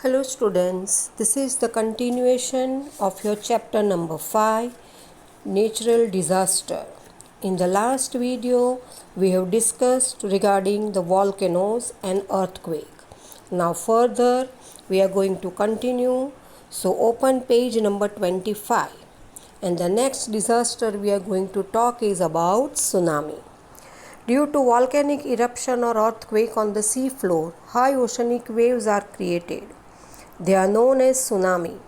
Hello students, this is the continuation of your chapter number 5, Natural Disaster. In the last video, we have discussed regarding the volcanoes and earthquake. Now further, we are going to continue. So open page number 25. And the next disaster we are going to talk is about tsunami. Due to volcanic eruption or earthquake on the sea floor, high oceanic waves are created. They are known as tsunami.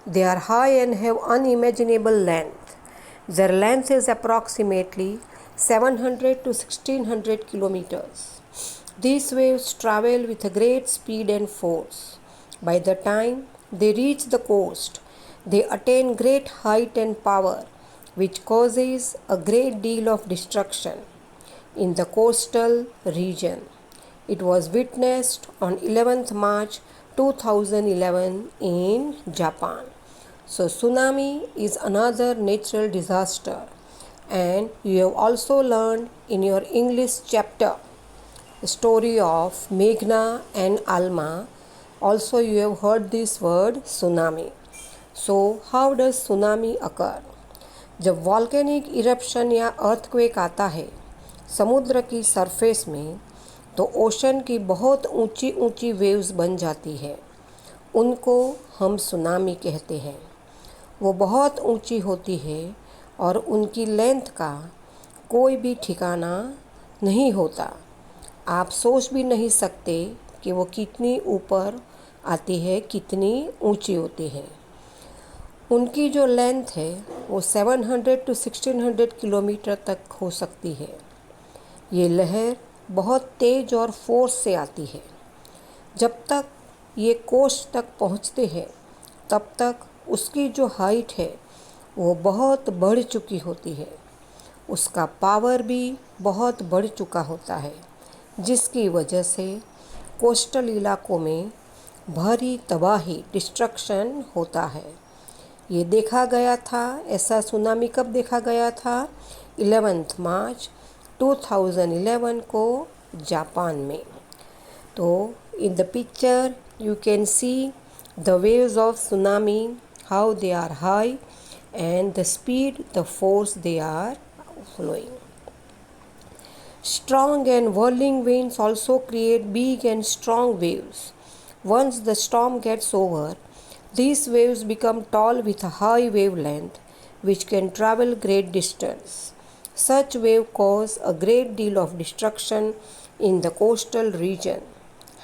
They are high and have unimaginable length. Their length is approximately 700 to 1600 kilometers. These waves travel with a great speed and force. By the time they reach the coast, they attain great height and power, which causes a great deal of destruction in the coastal region. It was witnessed on 11th March 2011 in Japan. So tsunami is another natural disaster, and you have also learned in your English chapter the story of Meghna and Alma. Also you have heard this word tsunami. So how does tsunami occur? जब volcanic eruption या earthquake आता है समुद्र की surface में, तो ocean की बहुत ऊंची ऊंची वेव्स बन जाती है। उनको हम सुनामी कहते हैं। वो बहुत ऊंची होती है और उनकी लेंथ का कोई भी ठिकाना नहीं होता। आप सोच भी नहीं सकते कि वो कितनी ऊपर आती है, कितनी ऊंची होती है। उनकी जो लेंथ है वो 700 टू 1600 किलोमीटर तक हो सकती है। ये लहर बहुत तेज़ और फोर्स से आती है। जब तक ये कोस्ट तक पहुँचते हैं तब तक उसकी जो हाइट है वो बहुत बढ़ चुकी होती है। उसका पावर भी बहुत बढ़ चुका होता है, जिसकी वजह से कोस्टल इलाकों में भारी तबाही, डिस्ट्रक्शन होता है। ये देखा गया था, ऐसा सुनामी कब देखा गया था? 11 मार्च 2011 को जापान में। तो in the picture you can see the waves of tsunami, how they are high and the speed, the force they are flowing. Strong and whirling winds also create big and strong waves. Once the storm gets over, these waves become tall with a high wavelength, which can travel great distance. Such waves cause a great deal of destruction in the coastal region.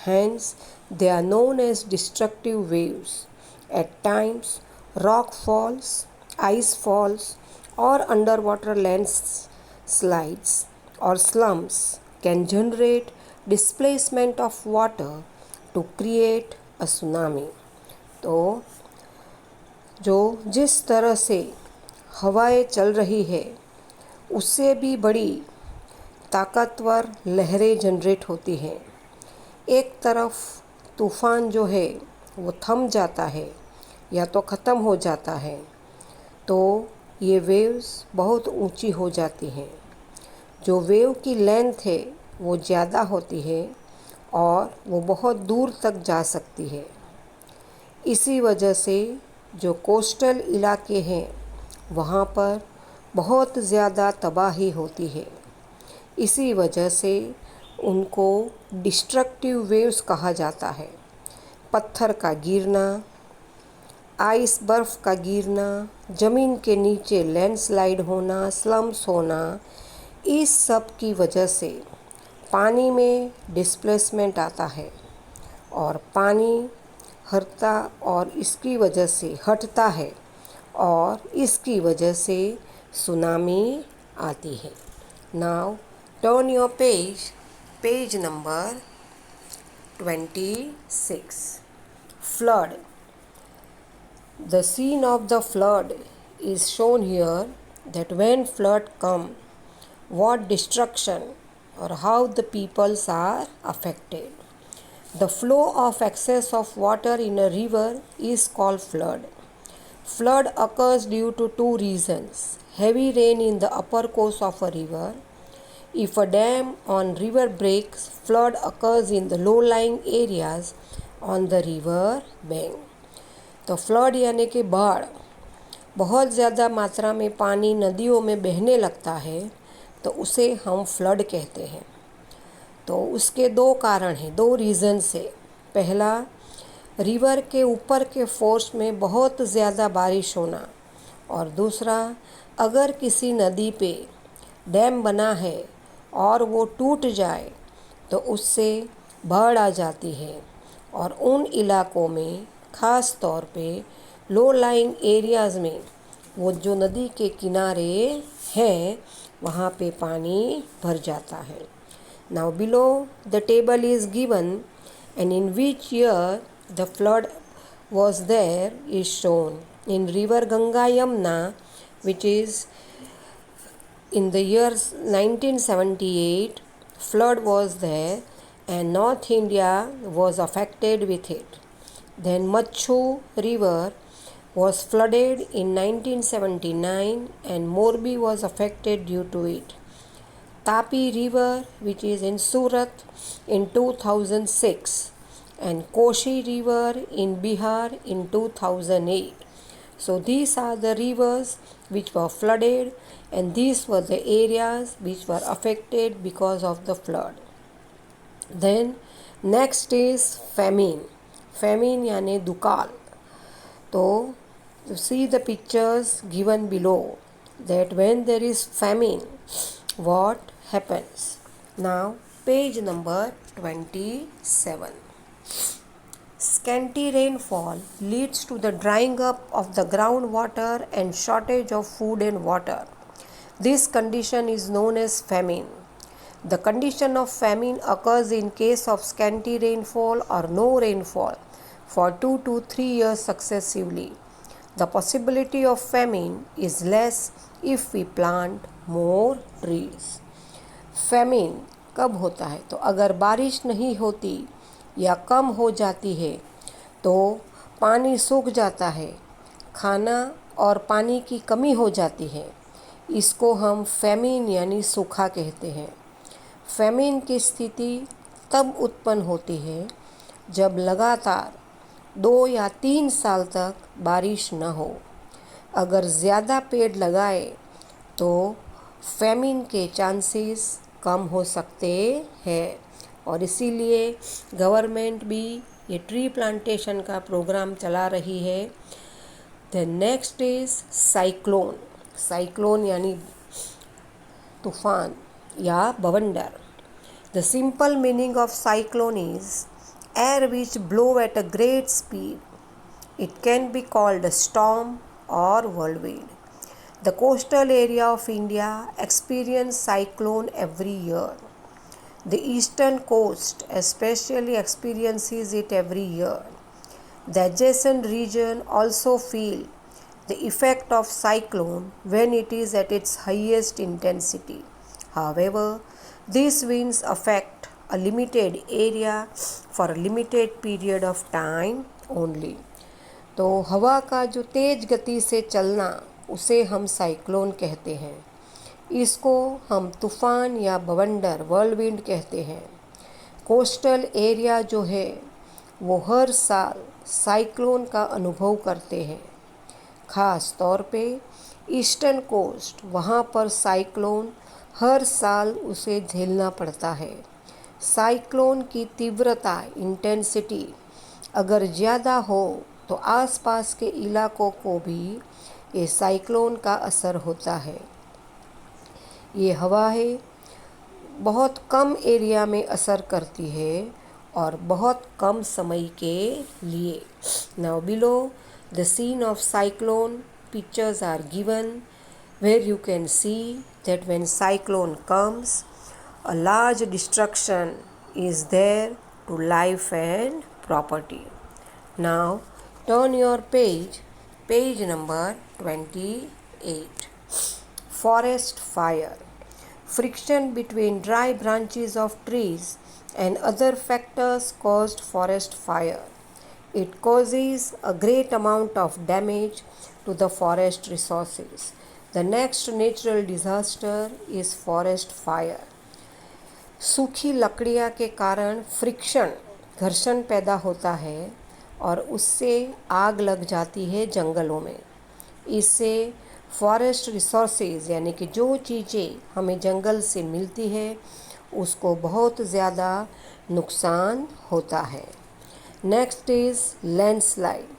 Hence, they are known as destructive waves. At times, rock falls, ice falls, or underwater landslides or slumps can generate displacement of water to create a tsunami. तो जो जिस तरह से हवाएं चल रही है उससे भी बड़ी ताकतवर लहरें जनरेट होती हैं। एक तरफ तूफ़ान जो है वो थम जाता है या तो ख़त्म हो जाता है, तो ये वेव्स बहुत ऊंची हो जाती हैं। जो वेव की लेंथ है वो ज़्यादा होती है और वो बहुत दूर तक जा सकती है। इसी वजह से जो कोस्टल इलाके हैं वहाँ पर बहुत ज़्यादा तबाही होती है। इसी वजह से उनको डिस्ट्रक्टिव वेव्स कहा जाता है। पत्थर का गिरना, आइस बर्फ़ का गिरना, ज़मीन के नीचे लैंडस्लाइड होना, स्लम्स होना, इस सब की वजह से पानी में डिस्प्लेसमेंट आता है और पानी हटता और इसकी वजह से हटता है और इसकी वजह से सुनामी आती है। Now turn your page number 26. Flood. The scene of the flood is shown here, that when flood come, what destruction or how the peoples are affected. The flow of excess of water in a river is called flood. Flood occurs due to two reasons: heavy rain in the upper course of a river. If a dam on river breaks, flood occurs in the low-lying areas on the river bank. तो flood यानी कि बाढ़, बहुत ज़्यादा मात्रा में पानी नदियों में बहने लगता है तो उसे हम फ्लड कहते हैं। तो उसके दो कारण हैं, दो रीज़न से। पहला, रिवर के ऊपर के फोर्स में बहुत ज़्यादा बारिश होना, और दूसरा, अगर किसी नदी पे डैम बना है और वो टूट जाए तो उससे बाढ़ आ जाती है, और उन इलाकों में ख़ास तौर पे लो लाइंग एरियाज़ में, वो जो नदी के किनारे हैं, वहाँ पे पानी भर जाता है। Now below the table is given and in which year the flood was there is shown. In river Ganga Yamuna, which is in the year 1978, flood was there and North India was affected with it. Then Machu river was flooded in 1979 and Morbi was affected due to it. Tapi river, which is in Surat, in 2006, and Koshi river in Bihar in 2008. So these are the rivers which were flooded, and these were the areas which were affected because of the flood. Then next is famine. Famine यानी दुकाल. तो see the pictures given below, that when there is famine, what happens? Now page number 27. Scanty rainfall leads to the drying up of the groundwater and shortage of food and water. This condition is known as famine. The condition of famine occurs in case of scanty rainfall or no rainfall for 2 to 3 years successively. The possibility of famine is less if we plant more trees. Famine कब होता है? तो अगर बारिश नहीं होती या कम हो जाती है तो पानी सूख जाता है, खाना और पानी की कमी हो जाती है। इसको हम फैमिन यानी सूखा कहते हैं। फैमिन की स्थिति तब उत्पन्न होती है जब लगातार 2 या 3 साल तक बारिश न हो। अगर ज़्यादा पेड़ लगाए तो फैमिन के चांसेस कम हो सकते हैं, और इसीलिए गवर्नमेंट भी ये ट्री प्लांटेशन का प्रोग्राम चला रही है। The next is cyclone. Cyclone यानी तूफान या बवंडर। The simple meaning of cyclone is air which blow at a great speed. It can be called a storm और whirlwind. The coastal area of India experience cyclone every year. The eastern coast especially experiences it every year. The adjacent region also feel the effect of cyclone when it is at its highest intensity. However, these winds affect a limited area for a limited period of time only. तो हवा का जो तेज गति से चलना, उसे हम cyclone कहते हैं। इसको हम तूफ़ान या बवंडर whirlwind कहते हैं। कोस्टल एरिया जो है वो हर साल साइक्लोन का अनुभव करते हैं। ख़ास तौर पे ईस्टर्न कोस्ट, वहाँ पर साइक्लोन हर साल उसे झेलना पड़ता है। साइक्लोन की तीव्रता इंटेंसिटी अगर ज़्यादा हो तो आसपास के इलाकों को भी ये साइक्लोन का असर होता है। ये हवाएं बहुत कम एरिया में असर करती है और बहुत कम समय के लिए। Now below the scene of cyclone pictures are given where you can see that when cyclone comes, a large destruction is there to life and property. Now turn your page number 28. Forest fire. Friction between dry branches of trees and other factors caused forest fire. It causes a great amount of damage to the forest resources. The next natural disaster is forest fire. सूखी लकड़ियाँ के कारण friction घर्षण पैदा होता है और उससे आग लग जाती है जंगलों में। इससे फॉरेस्ट रिसोर्सेज यानी कि जो चीज़ें हमें जंगल से मिलती है उसको बहुत ज़्यादा नुकसान होता है। Next is landslide.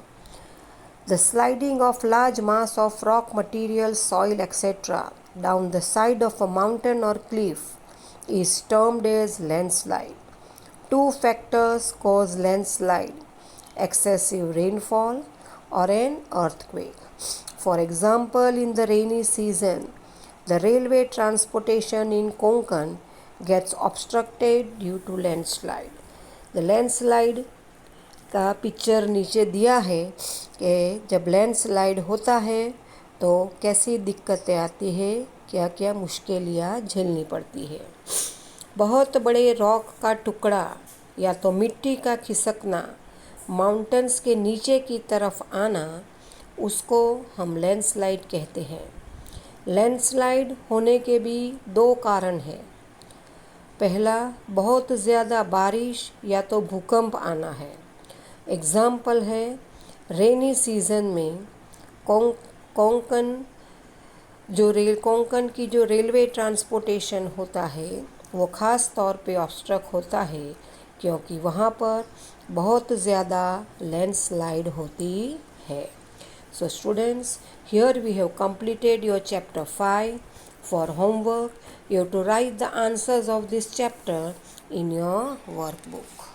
The sliding of large mass of rock material, soil, etc. down the side of a mountain or cliff is termed as landslide. Two factors cause landslide: excessive rainfall or an earthquake. For example, in the rainy season, the railway transportation in Konkan gets obstructed due to landslide. The landslide का picture नीचे दिया है कि जब landslide होता है तो कैसी दिक्कतें आती है, क्या क्या मुश्किलें झेलनी पड़ती है। बहुत बड़े रॉक का टुकड़ा या तो मिट्टी का खिसकना, माउंटेन्स के नीचे की तरफ आना, उसको हम लैंडस्लाइड कहते हैं। लैंडस्लाइड होने के भी दो कारण हैं। पहला, बहुत ज़्यादा बारिश या तो भूकंप आना है। एग्ज़ाम्पल है रेनी सीज़न में कोंकण की जो रेलवे ट्रांसपोर्टेशन होता है वो ख़ास तौर पे ऑब्स्ट्रक्ट होता है क्योंकि वहाँ पर बहुत ज़्यादा लैंडस्लाइड होती है। So students, here we have completed your chapter 5. For homework, you have to write the answers of this chapter in your workbook.